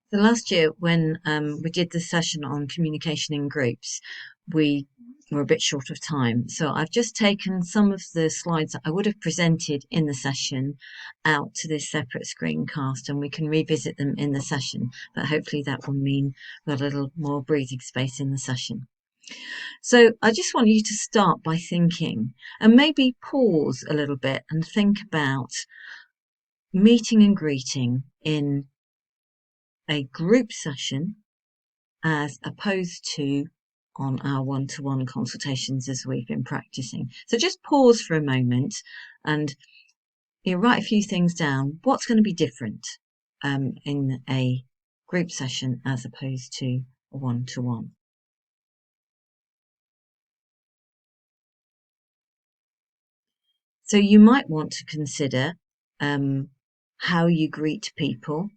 So last year, when we did the session on communication in groups, we were a bit short of time. So I've just taken some of the slides that I would have presented in the session out to this separate screencast, and we can revisit them in the session. But hopefully that will mean we've got a little more breathing space in the session. So I just want you to start by thinking and maybe pause a little bit and think about meeting and greeting in a group session as opposed to on our one-to-one consultations as we've been practicing. So just pause for a moment and write a few things down. What's going to be different in a group session as opposed to a one-to-one? So you might want to consider how you greet people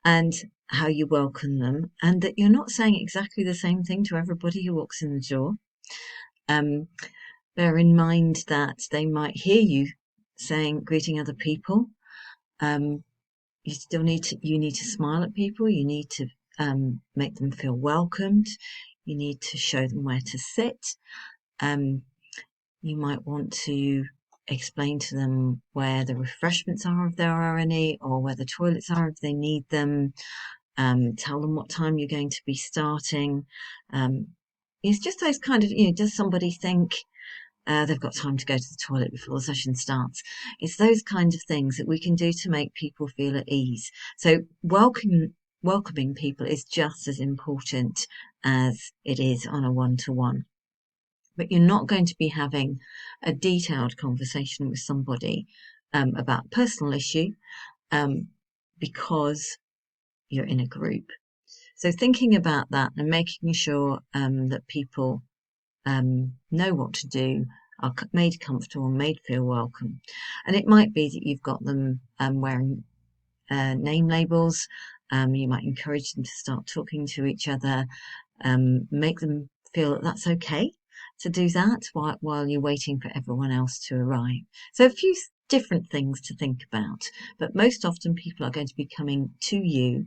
and how you welcome them, and that you're not saying exactly the same thing to everybody who walks in the door. Bear in mind that they might hear you greeting other people. You need to smile at people. You need to make them feel welcomed. You need to show them where to sit. You might want to explain to them where the refreshments are if there are any, or where the toilets are if they need them. Tell them what time you're going to be starting. It's just those kind of, does somebody think they've got time to go to the toilet before the session starts? It's those kinds of things that we can do to make people feel at ease. So welcoming people is just as important as it is on a one-to-one. But you're not going to be having a detailed conversation with somebody about a personal issue because you're in a group. So thinking about that and making sure that people know what to do, are made comfortable, made feel welcome. And it might be that you've got them wearing name labels. You might encourage them to start talking to each other, make them feel that that's okay to do that while you're waiting for everyone else to arrive. So a few different things to think about, but most often people are going to be coming to you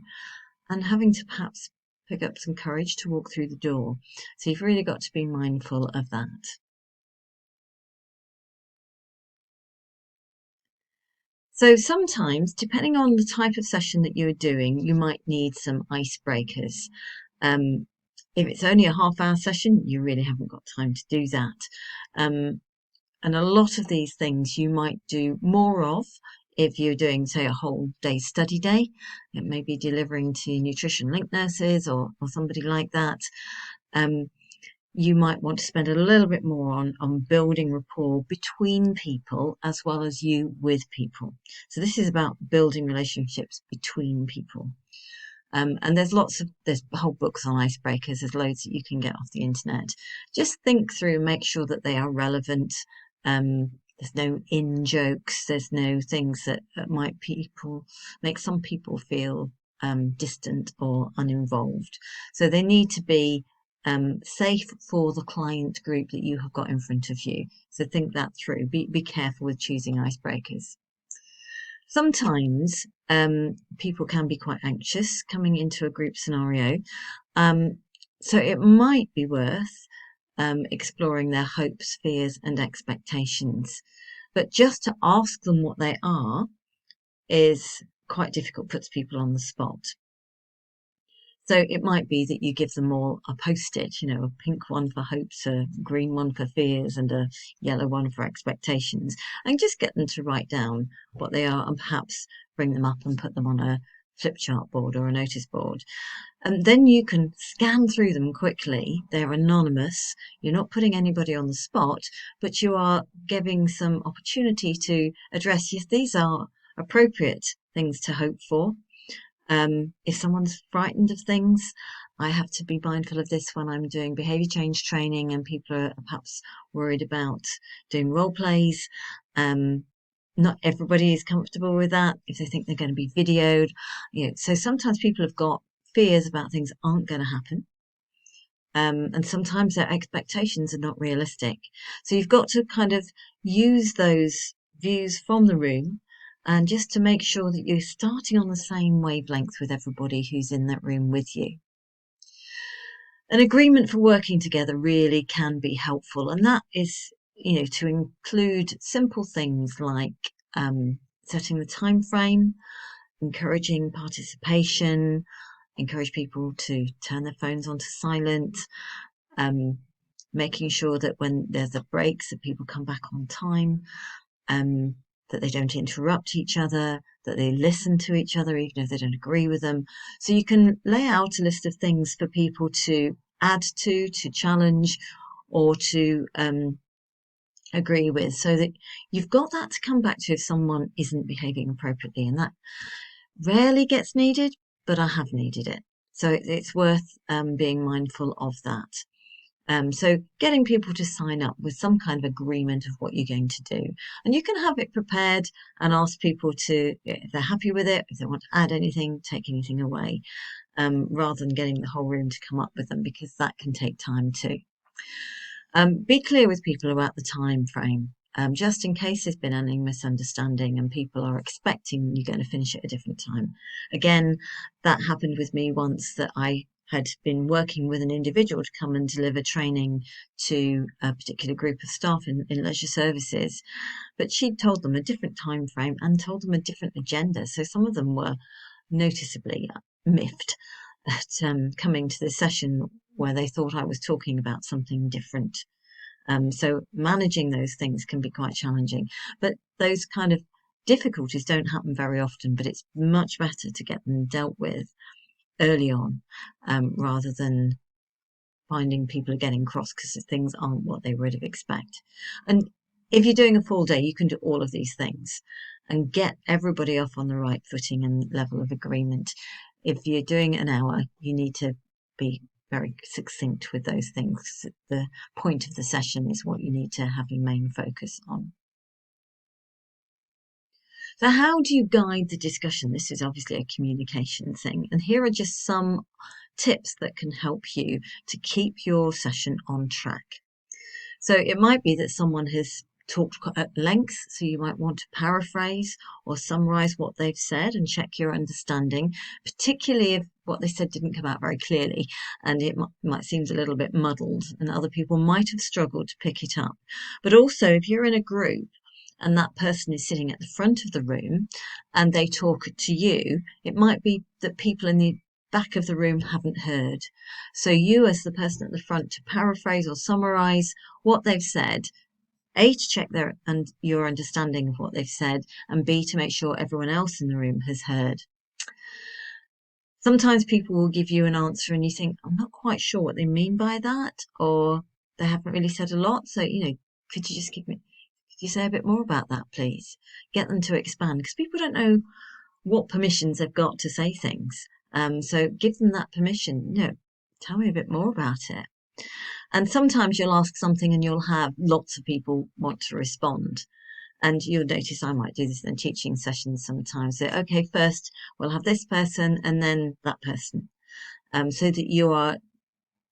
and having to perhaps pick up some courage to walk through the door. So you've really got to be mindful of that. So sometimes, depending on the type of session that you're doing, you might need some icebreakers. If it's only a half-hour session, you really haven't got time to do that. And a lot of these things you might do more of if you're doing, say, a whole day study day. It may be delivering to nutrition link nurses or somebody like that. You might want to spend a little bit more on building rapport between people as well as you with people. So this is about building relationships between people. And there's whole books on icebreakers. There's loads that you can get off the internet. Just think through, make sure that they are relevant. There's no in jokes. There's no things that might make some people feel distant or uninvolved. So they need to be safe for the client group that you have got in front of you. So think that through. Be careful with choosing icebreakers. Sometimes people can be quite anxious coming into a group scenario. So it might be worth exploring their hopes, fears, and expectations. But just to ask them what they are is quite difficult, puts people on the spot. So it might be that you give them all a post-it, a pink one for hopes, a green one for fears, and a yellow one for expectations, and just get them to write down what they are and perhaps bring them up and put them on a flip chart board or a notice board. And then you can scan through them quickly. They're anonymous. You're not putting anybody on the spot, but you are giving some opportunity to address, yes, these are appropriate things to hope for. If someone's frightened of things, I have to be mindful of this when I'm doing behaviour change training and people are perhaps worried about doing role plays. Not everybody is comfortable with that if they think they're going to be videoed. So sometimes people have got fears about things aren't going to happen. And sometimes their expectations are not realistic. So you've got to kind of use those views from the room and just to make sure that you're starting on the same wavelength with everybody who's in that room with you. An agreement for working together really can be helpful, and that is, to include simple things like setting the time frame, encouraging participation, encourage people to turn their phones onto silent, making sure that when there's a break, that people come back on time, that they don't interrupt each other, that they listen to each other even if they don't agree with them. So you can lay out a list of things for people to add to challenge, or to agree with, so that you've got that to come back to if someone isn't behaving appropriately. And that rarely gets needed, but I have needed it. So it's worth being mindful of that. So getting people to sign up with some kind of agreement of what you're going to do. And you can have it prepared and ask people to, if they're happy with it, if they want to add anything, take anything away, rather than getting the whole room to come up with them, because that can take time too. Be clear with people about the time frame, just in case there's been any misunderstanding and people are expecting you're going to finish at a different time. Again, that happened with me once, that I had been working with an individual to come and deliver training to a particular group of staff in leisure services, but she'd told them a different time frame and told them a different agenda. So some of them were noticeably miffed at coming to the session where they thought I was talking about something different. So managing those things can be quite challenging, but those kind of difficulties don't happen very often, but it's much better to get them dealt with early on, rather than finding people are getting cross because things aren't what they would have expected. And if you're doing a full day, you can do all of these things and get everybody off on the right footing and level of agreement. If you're doing an hour, you need to be very succinct with those things. The point of the session is what you need to have your main focus on. So how do you guide the discussion? This is obviously a communication thing. And here are just some tips that can help you to keep your session on track. So it might be that someone has talked at length, so you might want to paraphrase or summarize what they've said and check your understanding, particularly if what they said didn't come out very clearly and it might seem a little bit muddled and other people might have struggled to pick it up. But also, if you're in a group and that person is sitting at the front of the room and they talk to you, it might be that people in the back of the room haven't heard. So you, as the person at the front, to paraphrase or summarize what they've said, A, to check your understanding of what they've said, and B, to make sure everyone else in the room has heard. Sometimes people will give you an answer and you think, I'm not quite sure what they mean by that, or they haven't really said a lot. So, could you just could you say a bit more about that, please? Get them to expand, because people don't know what permissions they've got to say things. So give them that permission. Tell me a bit more about it. And sometimes you'll ask something and you'll have lots of people want to respond. And you'll notice I might do this in teaching sessions sometimes. So, okay, first we'll have this person and then that person. So that you are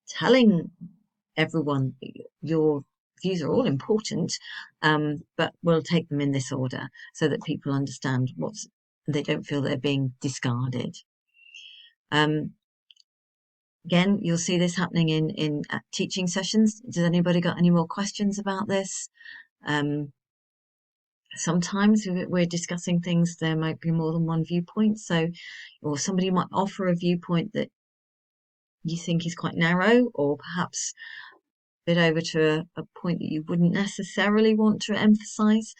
telling everyone your views are all important, but we'll take them in this order so that people understand they don't feel they're being discarded. Again, you'll see this happening in teaching sessions. Does anybody got any more questions about this? Sometimes if we're discussing things, there might be more than one viewpoint. Or somebody might offer a viewpoint that you think is quite narrow, or perhaps a bit over to a point that you wouldn't necessarily want to emphasize.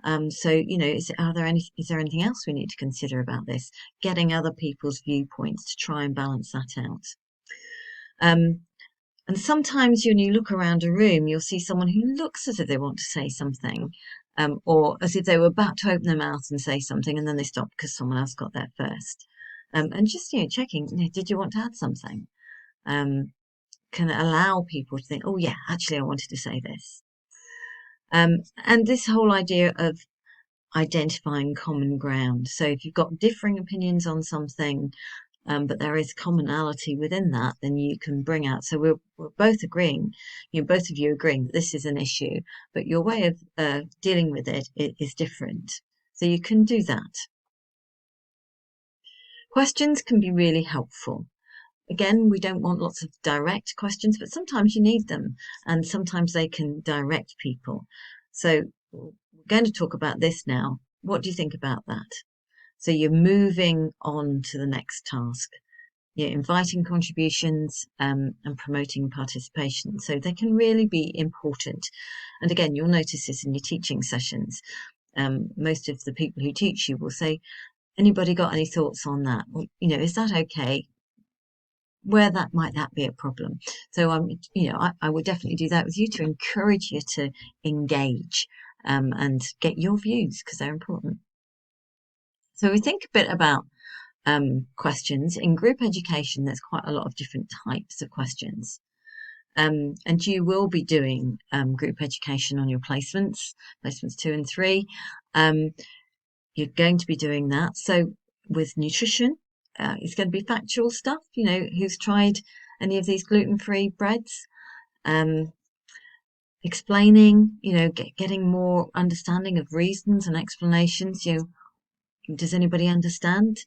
So, is there anything else we need to consider about this? Getting other people's viewpoints to try and balance that out. And sometimes when you look around a room, you'll see someone who looks as if they want to say something, or as if they were about to open their mouth and say something, and then they stop because someone else got there first. And just, checking, did you want to add something? Can allow people to think, oh yeah, actually I wanted to say this. And this whole idea of identifying common ground. So if you've got differing opinions on something, but there is commonality within that, then you can bring out. So we're both agreeing, both of you agreeing that this is an issue, but your way of dealing with it is different. So you can do that. Questions can be really helpful. Again, we don't want lots of direct questions, but sometimes you need them, and sometimes they can direct people. So we're going to talk about this now. What do you think about that? So you're moving on to the next task. You're inviting contributions and promoting participation. So they can really be important. And again, you'll notice this in your teaching sessions. Most of the people who teach you will say, anybody got any thoughts on that? Well, is that okay? Where might that be a problem? So I would definitely do that with you to encourage you to engage and get your views because they're important. So we think a bit about questions. In group education, there's quite a lot of different types of questions. And you will be doing group education on your placements 2 and 3. You're going to be doing that. So with nutrition, it's going to be factual stuff. Who's tried any of these gluten-free breads? Explaining, getting more understanding of reasons and explanations. Does anybody understand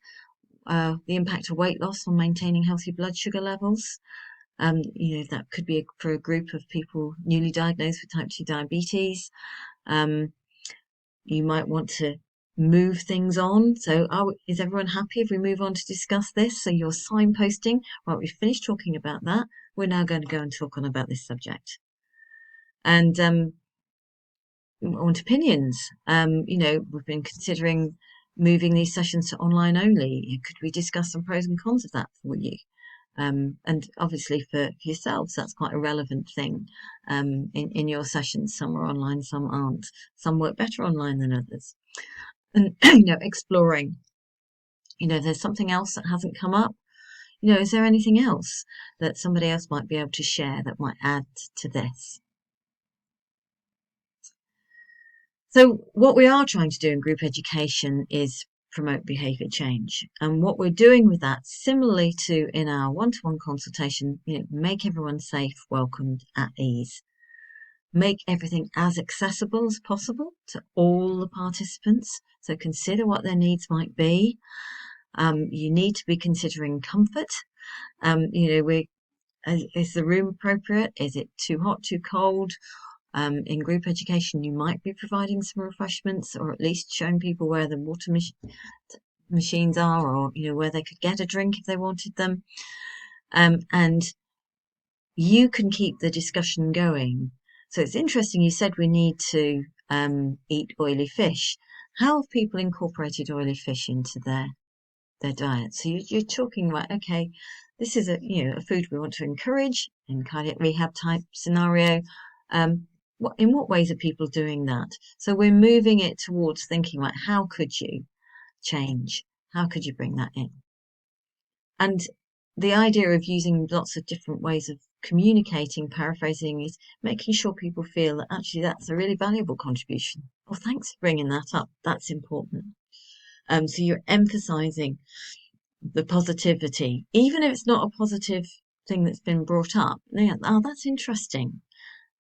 the impact of weight loss on maintaining healthy blood sugar levels? That could be for a group of people newly diagnosed with type 2 diabetes. You might want to move things on. So is everyone happy if we move on to discuss this? So you're signposting. Right, we've finished talking about that. We're now going to go and talk on about this subject. And on to opinions. We've been considering moving these sessions to online only. Could we discuss some pros and cons of that for you? And obviously for yourselves, that's quite a relevant thing in your sessions. Some are online, some aren't. Some work better online than others. And, exploring, if there's something else that hasn't come up, is there anything else that somebody else might be able to share that might add to this? So what we are trying to do in group education is promote behaviour change. And what we're doing with that, similarly to in our one-to-one consultation, make everyone safe, welcomed, at ease. Make everything as accessible as possible to all the participants. So consider what their needs might be. You need to be considering comfort. Is the room appropriate? Is it too hot, too cold? In group education, you might be providing some refreshments, or at least showing people where the water machines are, or where they could get a drink if they wanted them. And you can keep the discussion going. So it's interesting. You said we need to eat oily fish. How have people incorporated oily fish into their diet? So you're talking about, okay, this is a food we want to encourage in cardiac rehab type scenario. In what ways are people doing that? So we're moving it towards thinking, like, how could you change? How could you bring that in? And the idea of using lots of different ways of communicating, paraphrasing, is making sure people feel that actually that's a really valuable contribution. Oh, thanks for bringing that up. That's important. So you're emphasizing the positivity, even if it's not a positive thing that's been brought up. Oh, that's interesting.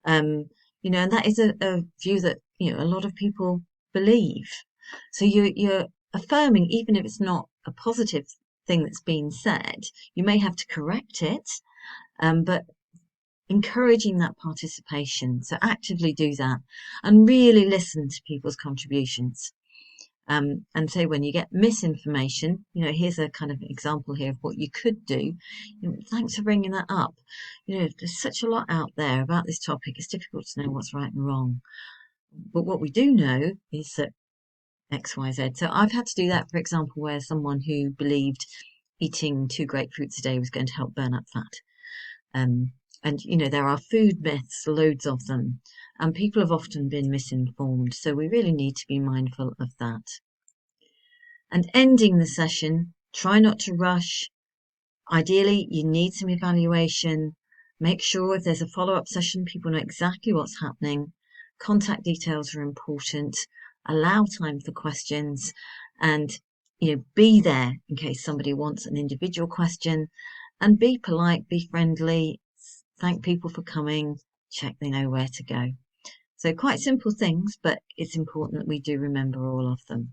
And that is a view that, a lot of people believe. So you're affirming, even if it's not a positive thing that's been said, you may have to correct it, but encouraging that participation. So actively do that and really listen to people's contributions. And so when you get misinformation, here's a kind of example here of what you could do. Thanks for bringing that up. There's such a lot out there about this topic. It's difficult to know what's right and wrong. But what we do know is that X, Y, Z. So I've had to do that, for example, where someone who believed eating 2 grapefruits a day was going to help burn up fat. And there are food myths, loads of them, and people have often been misinformed. So we really need to be mindful of that. And ending the session, try not to rush. Ideally, you need some evaluation. Make sure if there's a follow-up session, people know exactly what's happening. Contact details are important. Allow time for questions, and be there in case somebody wants an individual question. And be polite, be friendly. Thank people for coming. Check they know where to go. So quite simple things, but it's important that we do remember all of them.